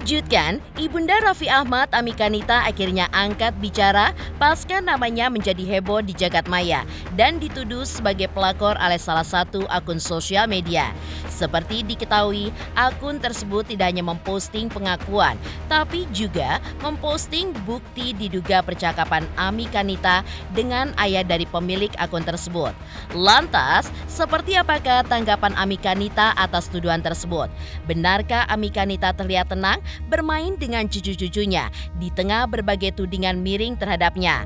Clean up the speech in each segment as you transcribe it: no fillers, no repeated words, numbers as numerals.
Mengejutkan, Ibunda Raffi Ahmad Amika Nita akhirnya angkat bicara pasca namanya menjadi heboh di jagat maya dan dituduh sebagai pelakor oleh salah satu akun sosial media. Seperti diketahui, akun tersebut tidak hanya memposting pengakuan, tapi juga memposting bukti diduga percakapan Amika Nita dengan ayah dari pemilik akun tersebut. Lantas, seperti apakah tanggapan Amika Nita atas tuduhan tersebut? Benarkah Amika Nita terlihat tenang bermain dengan cucu-cucunya di tengah berbagai tudingan miring terhadapnya?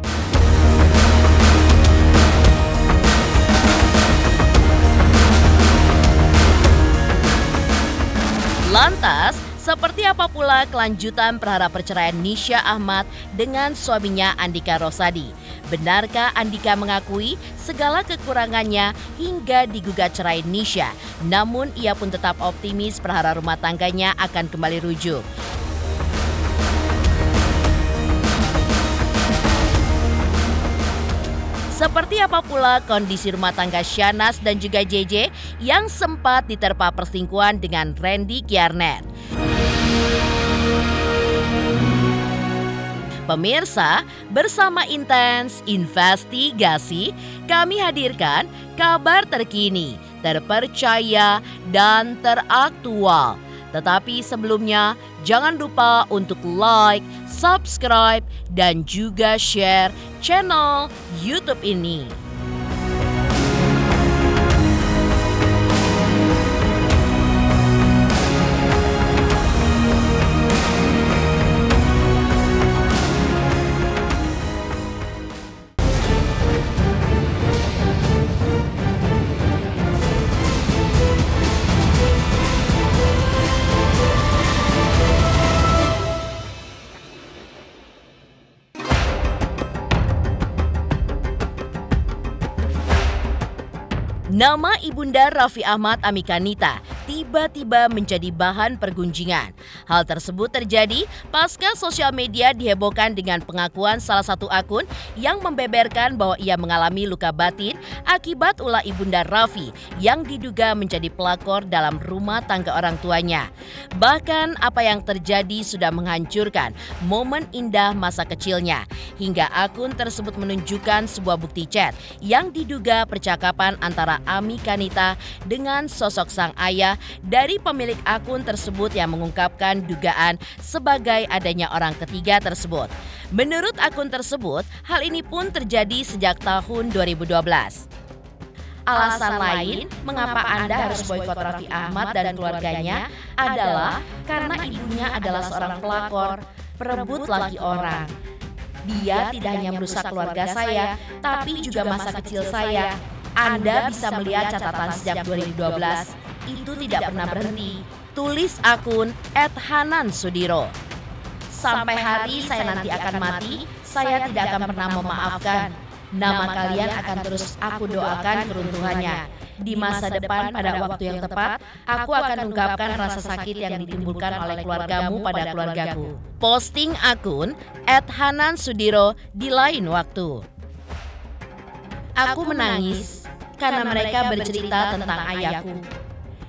Lantas, seperti apa pula kelanjutan perkara perceraian Nisha Ahmad dengan suaminya Andika Rosadi? Benarkah Andika mengakui segala kekurangannya hingga digugat cerai Nisha? Namun ia pun tetap optimis perkara rumah tangganya akan kembali rujuk. Seperti apa pula kondisi rumah tangga Shahnaz dan juga JJ yang sempat diterpa perselingkuhan dengan Randy Kjarner? Pemirsa, bersama Intens Investigasi, kami hadirkan kabar terkini, terpercaya, dan teraktual. Tetapi sebelumnya, jangan lupa untuk like, subscribe, dan juga share channel YouTube ini. Nama Ibunda Raffi Ahmad Amika Nita tiba-tiba menjadi bahan pergunjingan. Hal tersebut terjadi pasca sosial media dihebohkan dengan pengakuan salah satu akun yang membeberkan bahwa ia mengalami luka batin akibat ulah Ibunda Raffi yang diduga menjadi pelakor dalam rumah tangga orang tuanya. Bahkan apa yang terjadi sudah menghancurkan momen indah masa kecilnya, hingga akun tersebut menunjukkan sebuah bukti chat yang diduga percakapan antara Amika Nita dengan sosok sang ayah dari pemilik akun tersebut yang mengungkapkan dugaan sebagai adanya orang ketiga tersebut. Menurut akun tersebut, hal ini pun terjadi sejak tahun 2012. Alasan lain mengapa Anda harus boikot Raffi Ahmad dan keluarganya adalah karena ibunya adalah seorang pelakor, perebut laki orang. Dia tidak hanya merusak keluarga saya, tapi juga masa kecil saya. Anda bisa melihat catatan sejak 2012, itu tidak pernah berhenti. Tulis akun @hanan_sudiro. Sampai hari saya nanti akan mati, saya tidak akan pernah memaafkan. Nama kalian akan terus aku doakan keruntuhannya. Di masa depan pada waktu yang tepat, aku akan ungkapkan rasa sakit yang ditimbulkan oleh keluargamu pada keluargaku. Posting akun @hanan_sudiro di lain waktu. Aku menangis karena mereka bercerita tentang ayahku.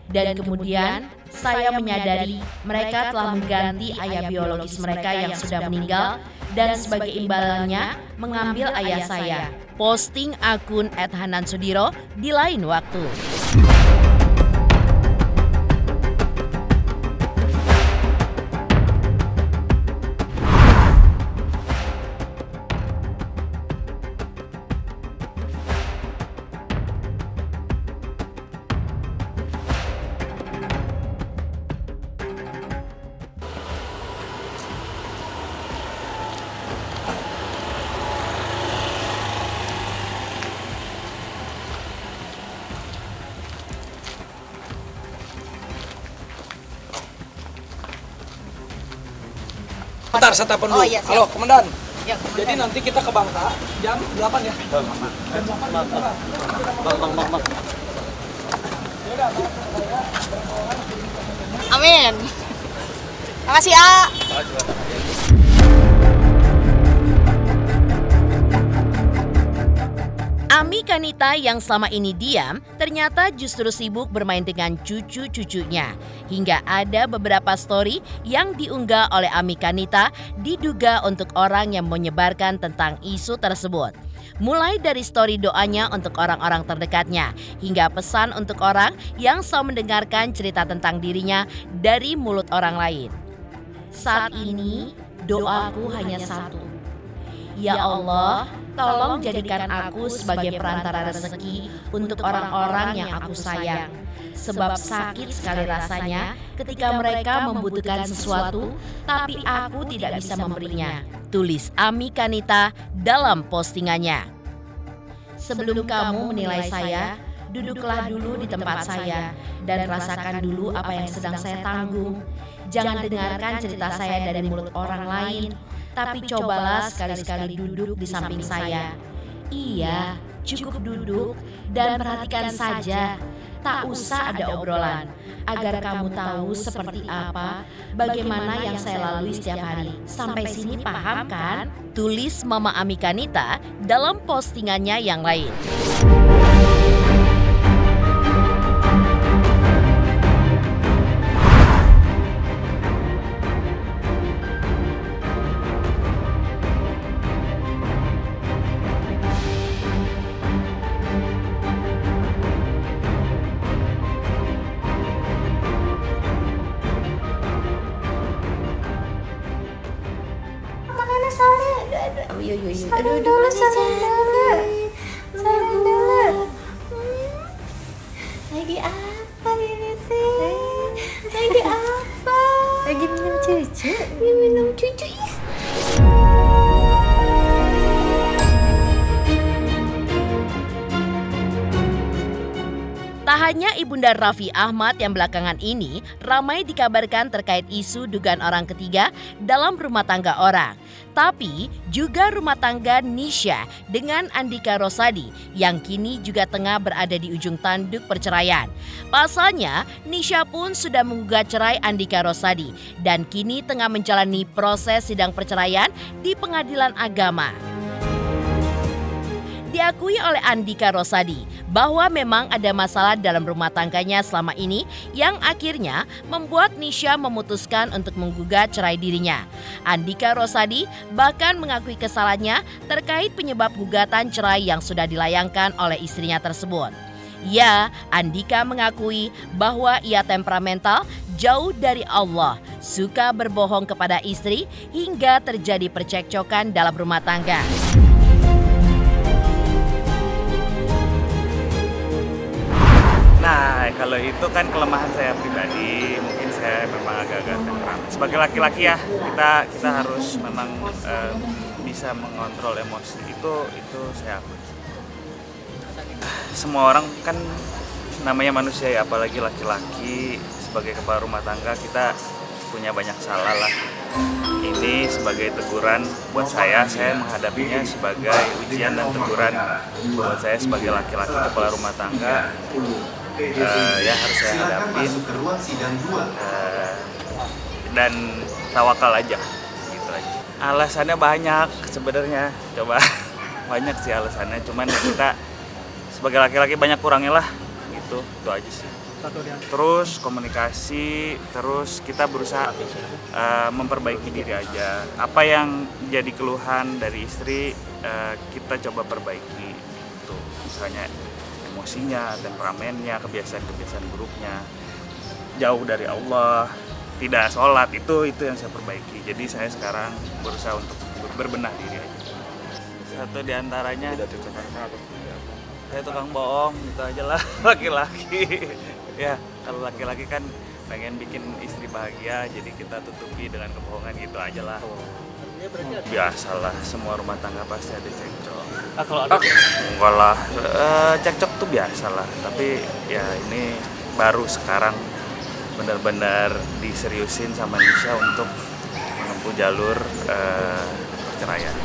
Dan kemudian saya menyadari mereka telah mengganti ayah biologis mereka yang sudah meninggal dan sebagai imbalannya mengambil ayah saya. Posting akun @hanan_sudiro di lain waktu. Bentar, saya telepon dulu. Iya, halo, Komandan. Ya, Komandan. Jadi nanti kita ke Bangka jam 8 ya? Jam 8. Bang. Amin. Makasih ya. Ami Kanita yang selama ini diam ternyata justru sibuk bermain dengan cucu-cucunya. Hingga ada beberapa story yang diunggah oleh Ami Kanita diduga untuk orang yang menyebarkan tentang isu tersebut. Mulai dari story doanya untuk orang-orang terdekatnya, hingga pesan untuk orang yang selalu mendengarkan cerita tentang dirinya dari mulut orang lain. Saat ini doaku hanya satu. Ya Allah, tolong jadikan aku sebagai perantara rezeki untuk orang-orang yang aku sayang. Sebab sakit sekali rasanya ketika mereka membutuhkan sesuatu, tapi aku tidak bisa memberinya. Tulis Ami Kanita dalam postingannya. Sebelum kamu menilai saya, duduklah dulu di tempat saya dan rasakan dulu apa yang sedang saya tanggung. Jangan dengarkan cerita saya dari mulut orang lain, tapi cobalah sekali-sekali duduk di samping saya. Iya, cukup duduk dan perhatikan saja. Tak usah ada obrolan, agar kamu tahu seperti apa, bagaimana yang saya lalui setiap hari. Sampai sini paham kan? Tulis Mama Ami Kanita dalam postingannya yang lain. Aduh, dulu sayang dulu. Lagi apa ini teh? Lagi apa? Lagi minum cucu. Lagi minum cucu ya. Tak hanya Ibunda Raffi Ahmad yang belakangan ini ramai dikabarkan terkait isu dugaan orang ketiga dalam rumah tangga orang, tapi juga rumah tangga Nisha dengan Andika Rosadi yang kini juga tengah berada di ujung tanduk perceraian. Pasalnya, Nisha pun sudah menggugat cerai Andika Rosadi dan kini tengah menjalani proses sidang perceraian di Pengadilan Agama. Diakui oleh Andika Rosadi bahwa memang ada masalah dalam rumah tangganya selama ini yang akhirnya membuat Nisha memutuskan untuk menggugat cerai dirinya. Andika Rosadi bahkan mengakui kesalahannya terkait penyebab gugatan cerai yang sudah dilayangkan oleh istrinya tersebut. Ya, Andika mengakui bahwa ia temperamental, jauh dari Allah, suka berbohong kepada istri hingga terjadi percekcokan dalam rumah tangga. Nah, kalau itu kan kelemahan saya pribadi, mungkin saya memang agak-agak temperamen. Sebagai laki-laki ya, kita harus memang bisa mengontrol emosi. Itu saya akui. Semua orang kan namanya manusia ya, apalagi laki-laki sebagai kepala rumah tangga kita punya banyak salah lah. Ini sebagai teguran buat saya menghadapinya sebagai ujian dan teguran buat saya sebagai laki-laki kepala rumah tangga. Ya harus saya hadapin dan tawakal aja gitu aja. Alasannya banyak sebenarnya, coba banyak sih alasannya, cuman kita sebagai laki-laki banyak kurangnya lah gitu, itu aja sih. Terus komunikasi, terus kita berusaha memperbaiki diri aja. Apa yang jadi keluhan dari istri kita coba perbaiki gitu. Misalnya emosinya, temperamennya, kebiasaan-kebiasaan buruknya, jauh dari Allah, tidak sholat, itu yang saya perbaiki. Jadi saya sekarang berusaha untuk berbenah diri aja. Satu diantaranya, saya tukang bohong, gitu aja lah, laki-laki. Ya, kalau laki-laki kan pengen bikin istri bahagia, jadi kita tutupi dengan kebohongan, gitu aja lah. Biasalah, semua rumah tangga pasti ada cekcok. Kalau ada enggak lah, cekcok tuh biasa lah. Tapi ya ini baru sekarang benar-benar diseriusin sama Nisha untuk menempuh jalur perceraian.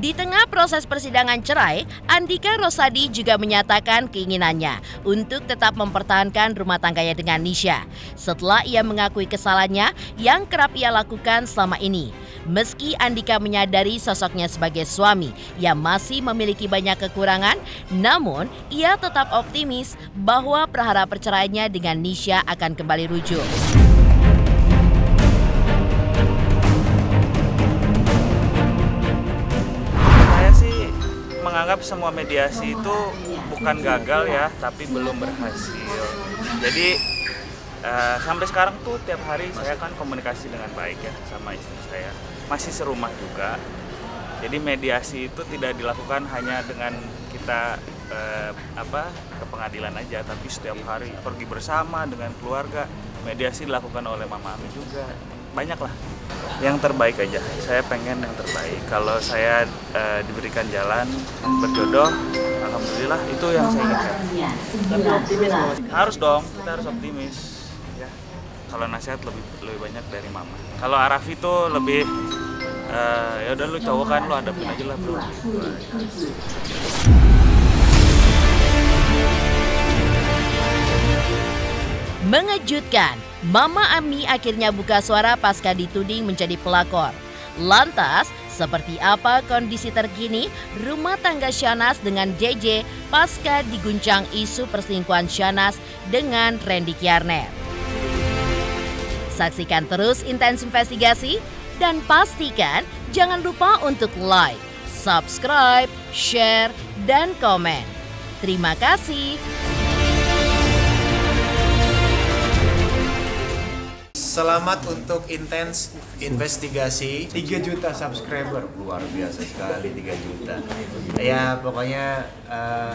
Di tengah proses persidangan cerai, Andika Rosadi juga menyatakan keinginannya untuk tetap mempertahankan rumah tangganya dengan Nisha setelah ia mengakui kesalahannya yang kerap ia lakukan selama ini. Meski Andika menyadari sosoknya sebagai suami yang masih memiliki banyak kekurangan, namun ia tetap optimis bahwa perkara perceraiannya dengan Nisha akan kembali rujuk. Menganggap semua mediasi itu bukan gagal ya, tapi belum berhasil. Jadi sampai sekarang tuh tiap hari saya kan komunikasi dengan baik ya sama istri saya. Masih serumah juga. Jadi mediasi itu tidak dilakukan hanya dengan kita ke pengadilan aja, tapi setiap hari pergi bersama dengan keluarga. Mediasi dilakukan oleh Mama Ami juga. Banyak lah. Yang terbaik aja, saya pengen yang terbaik. Kalau saya diberikan jalan berjodoh, alhamdulillah itu yang saya inginkan. Tapi optimis Mas. Harus dong, kita harus optimis. Ya, kalau nasihat lebih banyak dari Mama. Kalau Arafi tuh lebih, ya udah lu cowok kan, lu hadapin aja lah bro. Mengejutkan, Mama Ami akhirnya buka suara pasca dituding menjadi pelakor. Lantas, seperti apa kondisi terkini rumah tangga Syahnaz dengan JJ pasca diguncang isu perselingkuhan Syahnaz dengan Randy Kiernet? Saksikan terus Intens Investigasi dan pastikan jangan lupa untuk like, subscribe, share, dan komen. Terima kasih. Selamat untuk Intens Investigasi. 3 juta subscriber, luar biasa sekali 3 juta. Ya pokoknya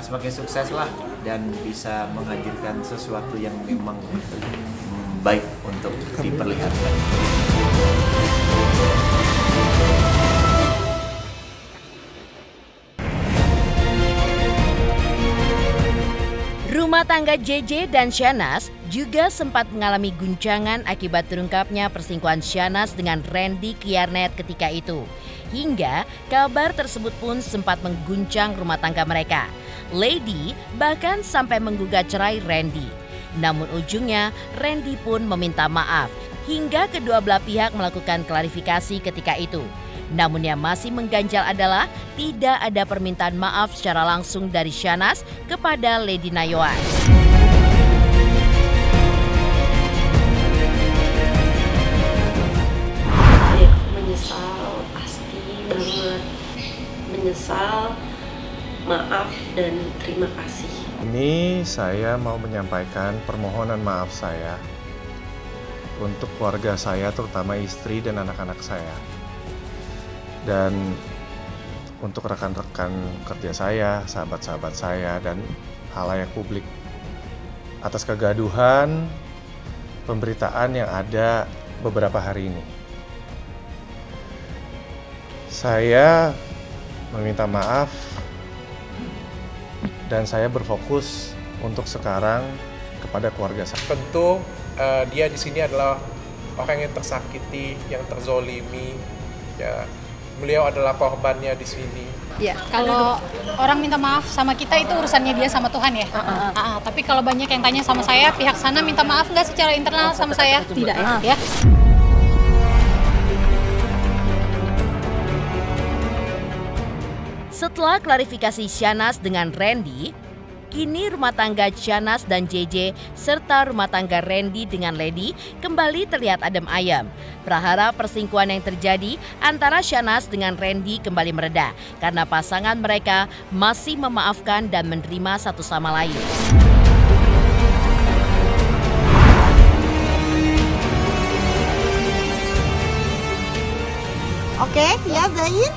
semakin sukses lah dan bisa menghadirkan sesuatu yang memang baik untuk diperlihatkan. Rumah tangga JJ dan Syahnaz juga sempat mengalami guncangan akibat terungkapnya perselingkuhan Syahnaz dengan Randy Kiernet ketika itu. Hingga kabar tersebut pun sempat mengguncang rumah tangga mereka. Lady bahkan sampai menggugat cerai Randy. Namun ujungnya Randy pun meminta maaf hingga kedua belah pihak melakukan klarifikasi ketika itu. Namun yang masih mengganjal adalah tidak ada permintaan maaf secara langsung dari Syahnaz kepada Lady Nayoan. Ya, menyesal, pasti banget. Menyesal, maaf, dan terima kasih. Ini saya mau menyampaikan permohonan maaf saya untuk keluarga saya, terutama istri dan anak-anak saya. Dan untuk rekan-rekan kerja saya, sahabat-sahabat saya, dan halayak publik atas kegaduhan pemberitaan yang ada beberapa hari ini. Saya meminta maaf dan saya berfokus untuk sekarang kepada keluarga saya. Tentu dia di sini adalah orang yang tersakiti, yang terzolimi, ya. Beliau adalah korbannya di sini. Ya, kalau orang minta maaf sama kita itu urusannya dia sama Tuhan ya. Tapi kalau banyak yang tanya sama saya, pihak sana minta maaf nggak secara internal sama saya? Tidak ya. Setelah klarifikasi Syahnaz dengan Randy, kini rumah tangga Syahnaz dan JJ serta rumah tangga Randy dengan Lady kembali terlihat adem ayem. Prahara perselingkuhan yang terjadi antara Syahnaz dengan Randy kembali mereda karena pasangan mereka masih memaafkan dan menerima satu sama lain. Oke, siap Zain?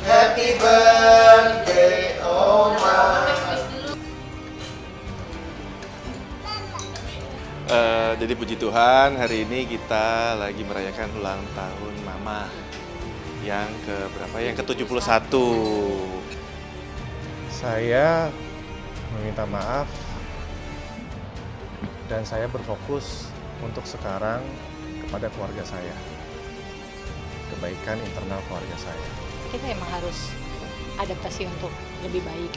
Happy birthday, Oma. Jadi puji Tuhan, hari ini kita lagi merayakan ulang tahun Mama yang ke-berapa? Yang ke-71. Saya meminta maaf Dan saya berfokus untuk sekarang kepada keluarga saya. Kebaikan internal keluarga saya. Kita emang harus adaptasi untuk lebih baik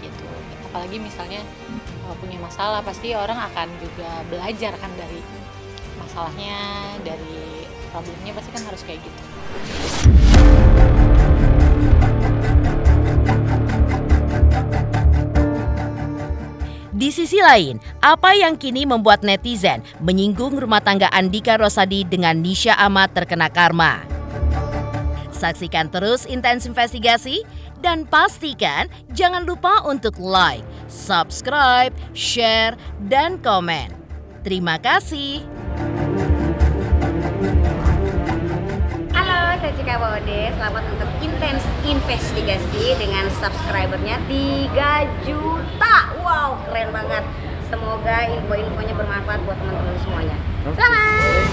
gitu. Apalagi misalnya punya masalah, pasti orang akan juga belajar kan dari masalahnya, dari problemnya, pasti kan harus kayak gitu. Di sisi lain, apa yang kini membuat netizen menyinggung rumah tangga Andika Rosadi dengan Nisha Ahmad terkena karma? Saksikan terus Intens Investigasi dan pastikan jangan lupa untuk like, subscribe, share, dan komen. Terima kasih. Halo, saya Cika Bode. Selamat untuk Intens Investigasi dengan subscribernya 3 juta. Wow, keren banget. Semoga info-infonya bermanfaat buat teman-teman semuanya. Selamat!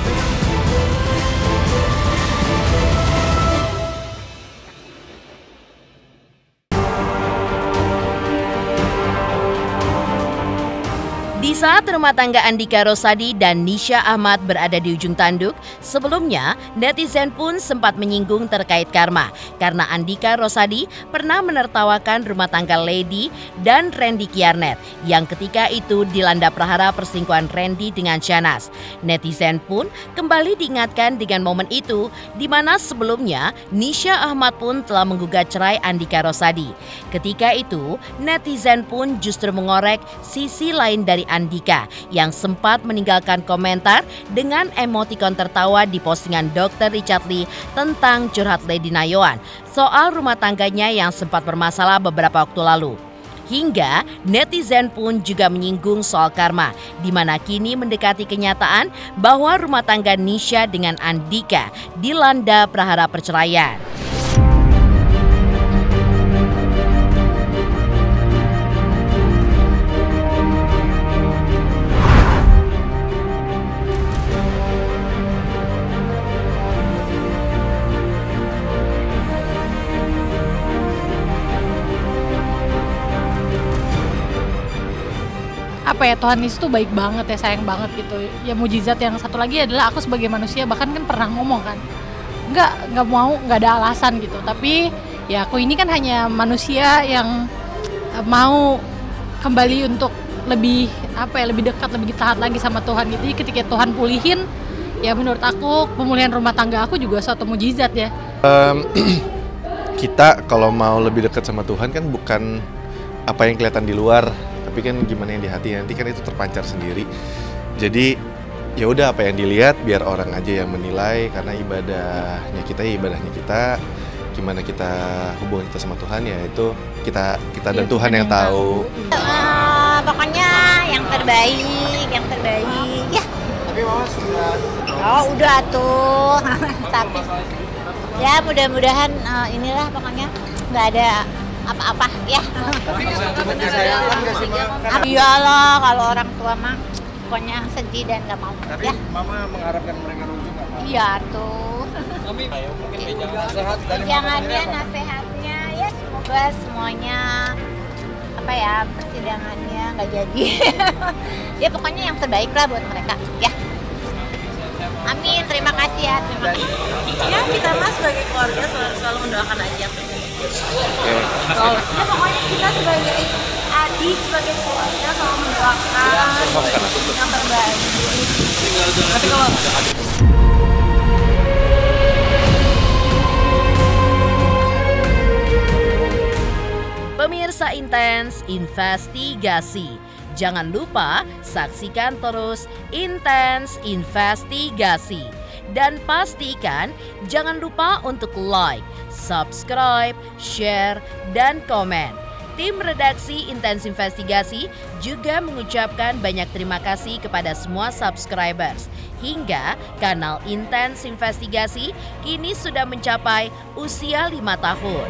Di saat rumah tangga Andika Rosadi dan Nisha Ahmad berada di ujung tanduk, sebelumnya netizen pun sempat menyinggung terkait karma karena Andika Rosadi pernah menertawakan rumah tangga Lady dan Randy Kiarnet yang ketika itu dilanda prahara perselingkuhan Randy dengan Shahnaz. Netizen pun kembali diingatkan dengan momen itu di mana sebelumnya Nisha Ahmad pun telah menggugat cerai Andika Rosadi. Ketika itu netizen pun justru mengorek sisi lain dari Andika yang sempat meninggalkan komentar dengan emotikon tertawa di postingan Dr. Richard Lee tentang curhat Lady Nayoan soal rumah tangganya yang sempat bermasalah beberapa waktu lalu. Hingga netizen pun juga menyinggung soal karma, di mana kini mendekati kenyataan bahwa rumah tangga Nisha dengan Andika dilanda prahara perceraian. Apa ya, Tuhan Yesus tuh baik banget ya, sayang banget gitu ya. Mujizat yang satu lagi adalah aku sebagai manusia bahkan kan pernah ngomong kan nggak mau, nggak ada alasan gitu, tapi ya aku ini kan hanya manusia yang mau kembali untuk lebih lebih dekat, lebih taat lagi sama Tuhan gitu. Jadi ketika Tuhan pulihin, ya menurut aku pemulihan rumah tangga aku juga suatu mujizat ya. Kita kalau mau lebih dekat sama Tuhan kan bukan apa yang kelihatan di luar, tapi kan gimana yang di hati, nanti kan itu terpancar sendiri. Jadi ya udah, apa yang dilihat biar orang aja yang menilai, karena ibadahnya kita, gimana kita hubungan kita sama Tuhan ya itu kita dan Tuhan yang tahu. Pokoknya yang terbaik ya. Tapi Mama sudah. Oh udah tuh. Tapi ya mudah-mudahan inilah pokoknya nggak ada apa-apa ya. Tapi cukup disayangkan nggak sih Mama? Iyalah, kalau orang tua mah pokoknya sedih dan nggak mau. Tapi ya. Mama mengharapkan mereka rujuk nggak? Iya tuh. Mungkin nasihat dari Jangannya nasihatnya ya semoga semuanya persidangannya nggak jadi. Ya pokoknya yang terbaik lah buat mereka ya. Amin, terima kasih ya. Ya, kita mah sebagai keluarga selalu mendoakan aja. Ya pokoknya kita sebagai adik, sebagai keluarga selalu mendoakan yang terbaik. Tapi kalau Pemirsa Intens Investigasi, jangan lupa saksikan terus Intens Investigasi. Dan pastikan jangan lupa untuk like, subscribe, share, dan komen. Tim redaksi Intens Investigasi juga mengucapkan banyak terima kasih kepada semua subscribers. Hingga kanal Intens Investigasi kini sudah mencapai usia 5 tahun.